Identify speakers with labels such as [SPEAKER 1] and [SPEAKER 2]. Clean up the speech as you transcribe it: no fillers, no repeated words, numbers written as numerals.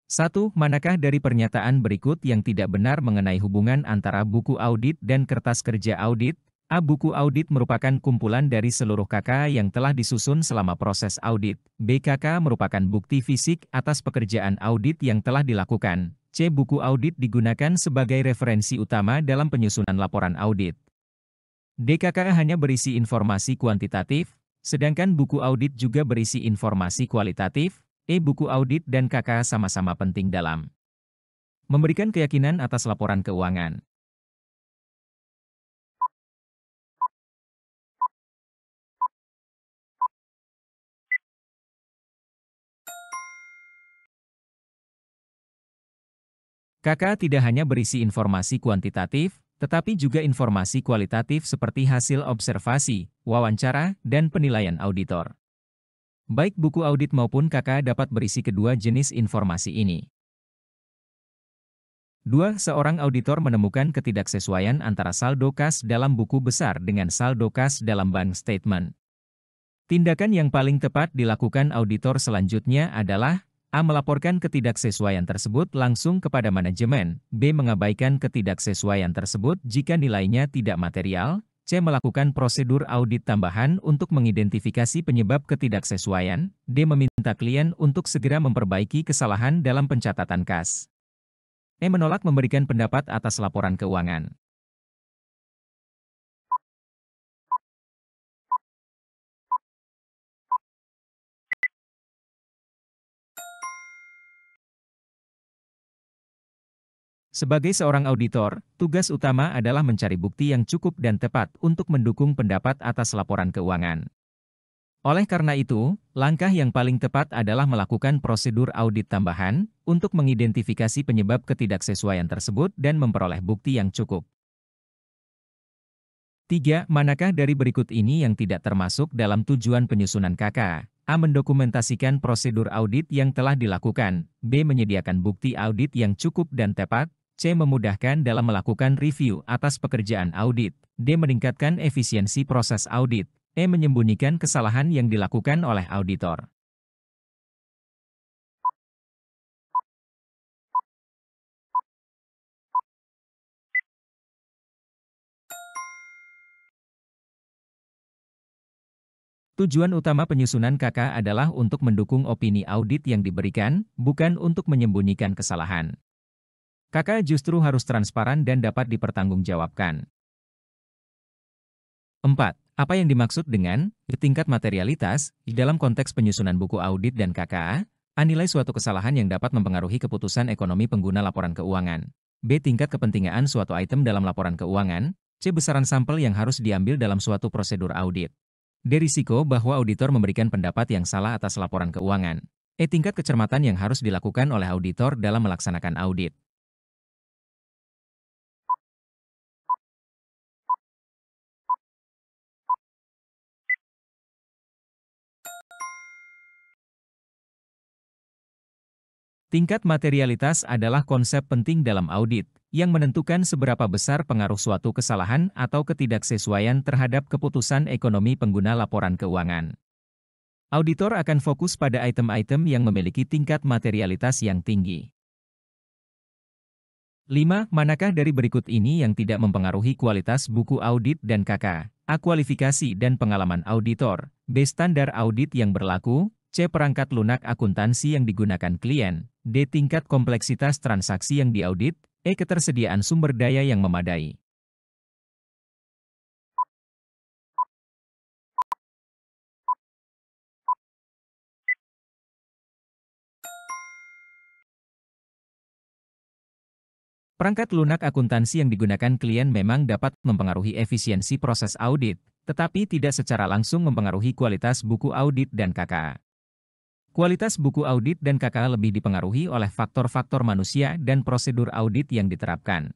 [SPEAKER 1] 1. Manakah dari pernyataan berikut yang tidak benar mengenai hubungan antara buku audit dan kertas kerja audit? A. Buku audit merupakan kumpulan dari seluruh KK yang telah disusun selama proses audit. B. KK merupakan bukti fisik atas pekerjaan audit yang telah dilakukan. C. Buku audit digunakan sebagai referensi utama dalam penyusunan laporan audit. D. KK hanya berisi informasi kuantitatif, sedangkan buku audit juga berisi informasi kualitatif. Buku audit dan KK sama-sama penting dalam memberikan keyakinan atas laporan keuangan. KK tidak hanya berisi informasi kuantitatif, tetapi juga informasi kualitatif seperti hasil observasi, wawancara, dan penilaian auditor. Baik buku audit maupun KK dapat berisi kedua jenis informasi ini. 2. Seorang auditor menemukan ketidaksesuaian antara saldo kas dalam buku besar dengan saldo kas dalam bank statement. Tindakan yang paling tepat dilakukan auditor selanjutnya adalah A. Melaporkan ketidaksesuaian tersebut langsung kepada manajemen. B. Mengabaikan ketidaksesuaian tersebut jika nilainya tidak material. C. Melakukan prosedur audit tambahan untuk mengidentifikasi penyebab ketidaksesuaian. D. Meminta klien untuk segera memperbaiki kesalahan dalam pencatatan kas. E. Menolak memberikan pendapat atas laporan keuangan. Sebagai seorang auditor, tugas utama adalah mencari bukti yang cukup dan tepat untuk mendukung pendapat atas laporan keuangan. Oleh karena itu, langkah yang paling tepat adalah melakukan prosedur audit tambahan untuk mengidentifikasi penyebab ketidaksesuaian tersebut dan memperoleh bukti yang cukup. 3. Manakah dari berikut ini yang tidak termasuk dalam tujuan penyusunan KK? A. Mendokumentasikan prosedur audit yang telah dilakukan. B. Menyediakan bukti audit yang cukup dan tepat. C. Memudahkan dalam melakukan review atas pekerjaan audit. D. Meningkatkan efisiensi proses audit. E. Menyembunyikan kesalahan yang dilakukan oleh auditor. Tujuan utama penyusunan KK adalah untuk mendukung opini audit yang diberikan, bukan untuk menyembunyikan kesalahan. KK justru harus transparan dan dapat dipertanggungjawabkan. 4. Apa yang dimaksud dengan tingkat materialitas dalam konteks penyusunan buku audit dan KK? A. Nilai suatu kesalahan yang dapat mempengaruhi keputusan ekonomi pengguna laporan keuangan. B. Tingkat kepentingan suatu item dalam laporan keuangan. C. Besaran sampel yang harus diambil dalam suatu prosedur audit. D. Risiko bahwa auditor memberikan pendapat yang salah atas laporan keuangan. E. Tingkat kecermatan yang harus dilakukan oleh auditor dalam melaksanakan audit. Tingkat materialitas adalah konsep penting dalam audit, yang menentukan seberapa besar pengaruh suatu kesalahan atau ketidaksesuaian terhadap keputusan ekonomi pengguna laporan keuangan. Auditor akan fokus pada item-item yang memiliki tingkat materialitas yang tinggi. 5. Manakah dari berikut ini yang tidak mempengaruhi kualitas buku audit dan KK? A. Kualifikasi dan pengalaman auditor. B. Standar audit yang berlaku. C. Perangkat lunak akuntansi yang digunakan klien. D. Tingkat kompleksitas transaksi yang diaudit. E. Ketersediaan sumber daya yang memadai. Perangkat lunak akuntansi yang digunakan klien memang dapat mempengaruhi efisiensi proses audit, tetapi tidak secara langsung mempengaruhi kualitas buku audit dan KK. Kualitas buku audit dan KK lebih dipengaruhi oleh faktor-faktor manusia dan prosedur audit yang diterapkan.